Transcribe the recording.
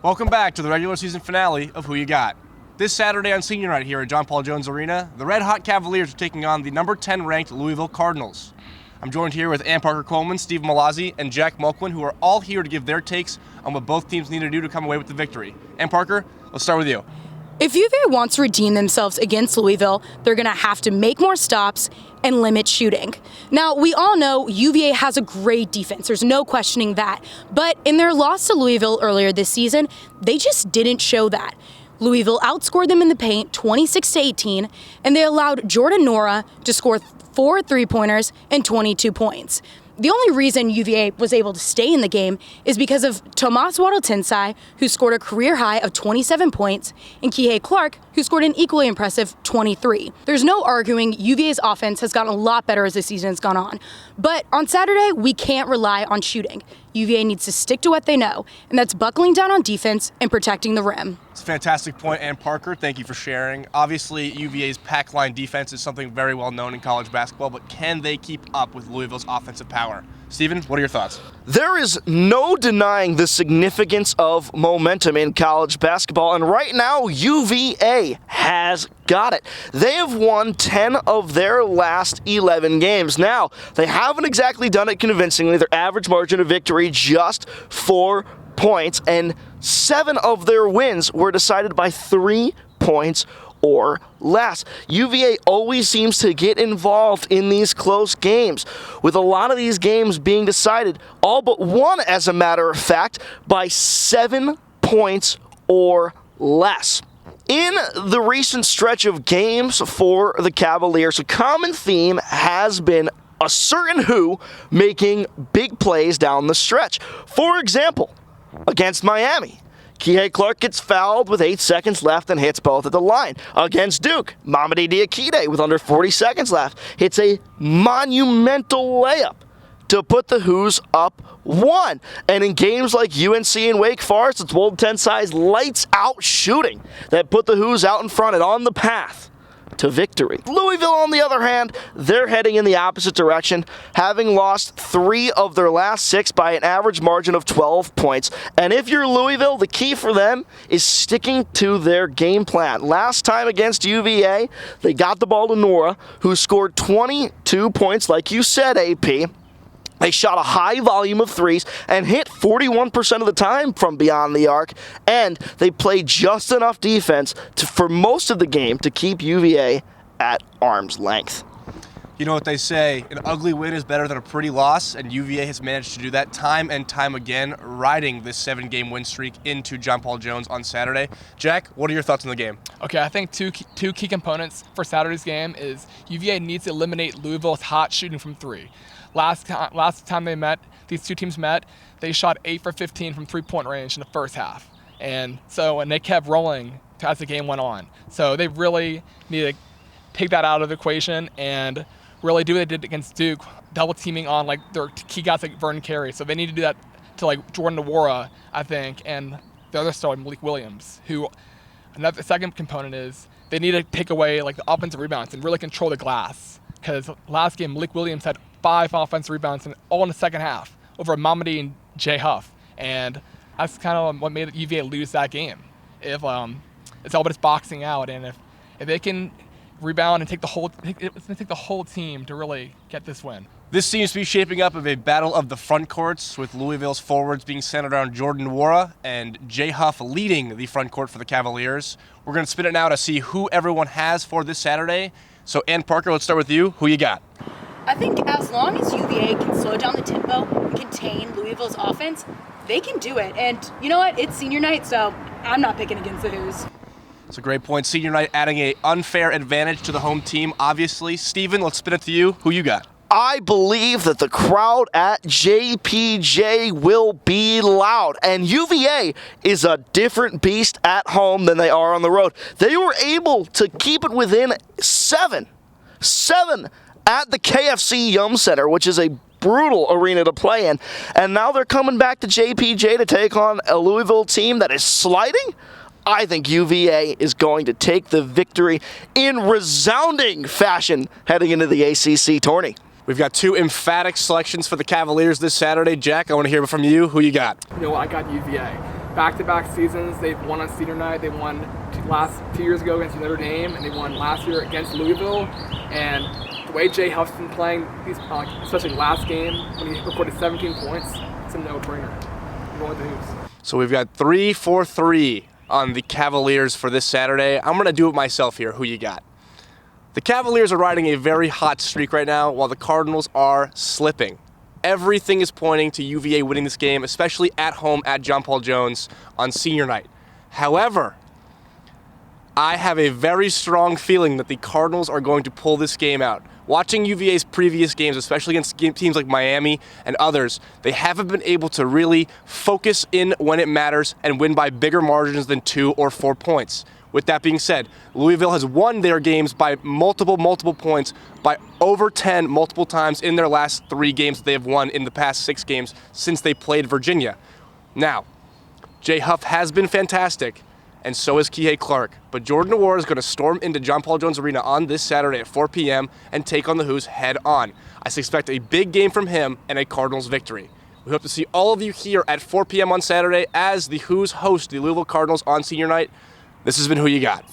Welcome back to the regular season finale of Who You Got. This Saturday on senior night here at John Paul Jones Arena, the Red Hot Cavaliers are taking on the number 10 ranked Louisville Cardinals. I'm joined here with Parker Coleman, Stephen Mallozzi, and Jack Mulquin, who are all here to give their takes on what both teams need to do to come away with the victory. Parker, let's start with you. If UVA wants to redeem themselves against Louisville, they're going to have to make more stops and limit shooting. Now, we all know UVA has a great defense. There's no questioning that. But in their loss to Louisville earlier this season, they just didn't show that. Louisville outscored them in the paint 26-18, and they allowed Jordan Nwora to score 4 three-pointers and 22 points. The only reason UVA was able to stay in the game is because of Tomas Waddle-Tinsai, who scored a career high of 27 points, and Kihei Clark, who scored an equally impressive 23. There's no arguing UVA's offense has gotten a lot better as the season has gone on. But on Saturday, we can't rely on shooting. UVA needs to stick to what they know, and that's buckling down on defense and protecting the rim. It's a fantastic point, Parker. Thank you for sharing. Obviously, UVA's pack line defense is something very well known in college basketball, but can they keep up with Louisville's offensive power? Stephen, what are your thoughts? There is no denying the significance of momentum in college basketball, and right now, UVA has got it. They have won 10 of their last 11 games. Now, they haven't exactly done it convincingly. Their average margin of victory just 4 points, and 7 of their wins were decided by 3 points or less. UVA always seems to get involved in these close games, with a lot of these games being decided, all but one, as a matter of fact, by 7 points or less. In the recent stretch of games for the Cavaliers, a common theme has been a certain who making big plays down the stretch. For example, against Miami, Kihei Clark gets fouled with 8 seconds left and hits both at the line. Against Duke, Mamadi Diakite with under 40 seconds left hits a monumental layup to put the Who's up 1. And in games like UNC and Wake Forest, it's Waddle-Tinsai's lights out shooting that put the Who's out in front and on the path to victory. Louisville, on the other hand, they're heading in the opposite direction, having lost 3 of their last 6 by an average margin of 12 points. And if you're Louisville, the key for them is sticking to their game plan. Last time against UVA, they got the ball to Nwora, who scored 22 points, like you said, AP. They shot a high volume of threes and hit 41% of the time from beyond the arc, and they played just enough defense for most of the game to keep UVA at arm's length. You know what they say, an ugly win is better than a pretty loss, and UVA has managed to do that time and time again, riding this 7-game win streak into John Paul Jones on Saturday. Jack, what are your thoughts on the game? Okay, I think two key components for Saturday's game is UVA needs to eliminate Louisville's hot shooting from 3. Last time these two teams met, they shot 8 for 15 from three-point range in the first half. And they kept rolling as the game went on. So they really need to take that out of the equation and really do what they did against Duke, double teaming on their key guys like Vernon Carey. So they need to do that to Jordan Nwora, I think, and the other star, Malik Williams, who another second component is they need to take away the offensive rebounds and really control the glass. Because last game, Malik Williams had 5 offensive rebounds all in the second half over Mamadi and Jay Huff. And that's kind of what made UVA lose that game. If it's all but it's boxing out, and if they can rebound and take it's going to take the whole team to really get this win. This seems to be shaping up of a battle of the front courts, with Louisville's forwards being centered around Jordan Nwora and Jay Huff leading the front court for the Cavaliers. We're going to spin it now to see who everyone has for this Saturday. So, Parker, let's start with you. Who you got? I think as long as UVA can slow down the tempo and contain Louisville's offense, they can do it. And you know what? It's senior night, so I'm not picking against the Who's. It's a great point. Senior night adding an unfair advantage to the home team, obviously. Stephen, let's spin it to you. Who you got? I believe that the crowd at JPJ will be loud, and UVA is a different beast at home than they are on the road. They were able to keep it within 7 at the KFC Yum Center, which is a brutal arena to play in, and now they're coming back to JPJ to take on a Louisville team that is sliding. I think UVA is going to take the victory in resounding fashion heading into the ACC tourney. We've got 2 emphatic selections for the Cavaliers this Saturday. Jack, I want to hear from you. Who you got? I got UVA. back-to-back seasons. They've won on senior night. They won last 2 years ago against Notre Dame, and they won last year against Louisville. And the way Jay Huff's been playing, especially last game when he recorded 17 points, it's a no-brainer. I'm going with the Hoos. So we've got 3-4-3 on the Cavaliers for this Saturday. I'm going to do it myself here. Who you got? The Cavaliers are riding a very hot streak right now, while the Cardinals are slipping. Everything is pointing to UVA winning this game, especially at home at John Paul Jones on senior night. However, I have a very strong feeling that the Cardinals are going to pull this game out. Watching UVA's previous games, especially against teams like Miami and others, they haven't been able to really focus in when it matters and win by bigger margins than 2 or 4 points. With that being said, Louisville has won their games by multiple points, by over 10 multiple times in their last 3 games that they have won in the past 6 games since they played Virginia. Now, Jay Huff has been fantastic, and so is Kihei Clark. But Jordan Nwora is going to storm into John Paul Jones Arena on this Saturday at 4 p.m. and take on the Hoos head on. I expect a big game from him and a Cardinals victory. We hope to see all of you here at 4 p.m. on Saturday as the Hoos host the Louisville Cardinals on senior night. This has been Who You Got.